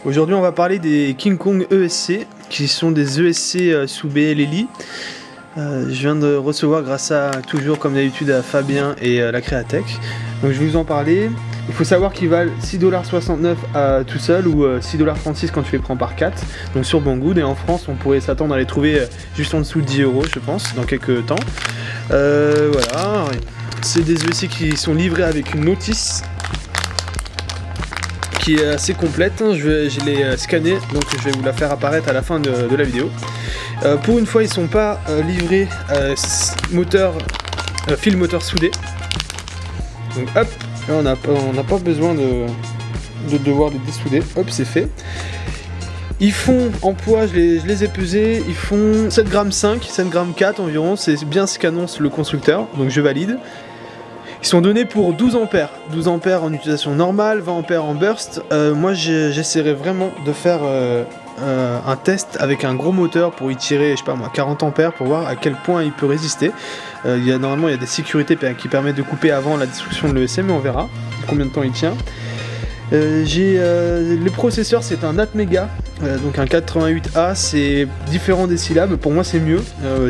Aujourd'hui on va parler des King Kong ESC qui sont des ESC sous BLLI. Je viens de recevoir grâce à toujours comme d'habitude à Fabien et la Créatech. Donc je vais vous en parler. Il faut savoir qu'ils valent 6,69$ tout seul ou 6,36$ quand tu les prends par 4. Donc sur Banggood, et en France on pourrait s'attendre à les trouver juste en dessous de 10€ je pense dans quelques temps. Voilà, c'est des ESC qui sont livrés avec une notice qui est assez complète, je l'ai scanné, donc je vais vous la faire apparaître à la fin de la vidéo. Pour une fois, ils sont pas livrés fil moteur soudé. Donc hop, là, on n'a pas besoin de devoir les dessouder, hop c'est fait. Ils font en poids, je les ai pesés, ils font 7,5 g, 7,4 g environ, c'est bien ce qu'annonce le constructeur, donc je valide. Ils sont donnés pour 12 ampères en utilisation normale, 20 ampères en burst. Moi j'essaierai vraiment de faire un test avec un gros moteur pour y tirer, je sais pas moi, 40 ampères pour voir à quel point il peut résister. Normalement il y a des sécurités qui permettent de couper avant la destruction de l'ESC, mais on verra combien de temps il tient. Le processeur, c'est un Atmega, donc un 488A, c'est différent des syllabes, pour moi c'est mieux,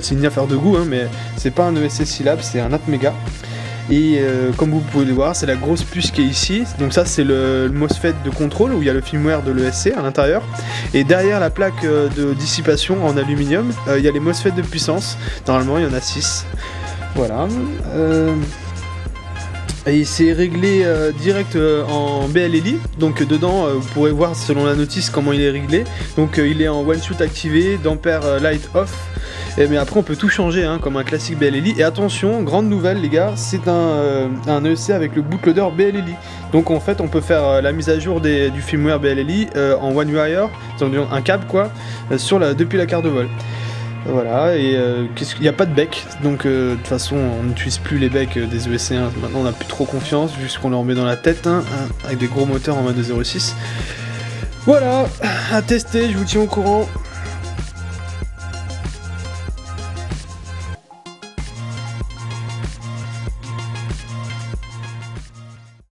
c'est une affaire de goût, hein, mais c'est pas un ESC syllabe, c'est un Atmega. Et comme vous pouvez le voir, c'est la grosse puce qui est ici. Donc ça c'est le MOSFET de contrôle où il y a le firmware de l'ESC à l'intérieur. Et derrière la plaque de dissipation en aluminium, il y a les MOSFET de puissance. Normalement il y en a 6. Voilà. Et c'est réglé direct en BLLI, donc dedans vous pourrez voir selon la notice comment il est réglé. Donc il est en one shoot activé, d'ampère light off, mais après on peut tout changer hein, comme un classique BLLI. Et attention, grande nouvelle les gars, c'est un ESC avec le bootloader BLLI. Donc en fait on peut faire la mise à jour du firmware BLLI en one wire, donc un câble quoi, depuis la carte de vol. Voilà, et il n'y a pas de bec, donc de toute façon on n'utilise plus les becs des ESC, hein. Maintenant on n'a plus trop confiance vu ce qu'on leur met dans la tête, hein, avec des gros moteurs en 22,06. Voilà, à tester, je vous tiens au courant.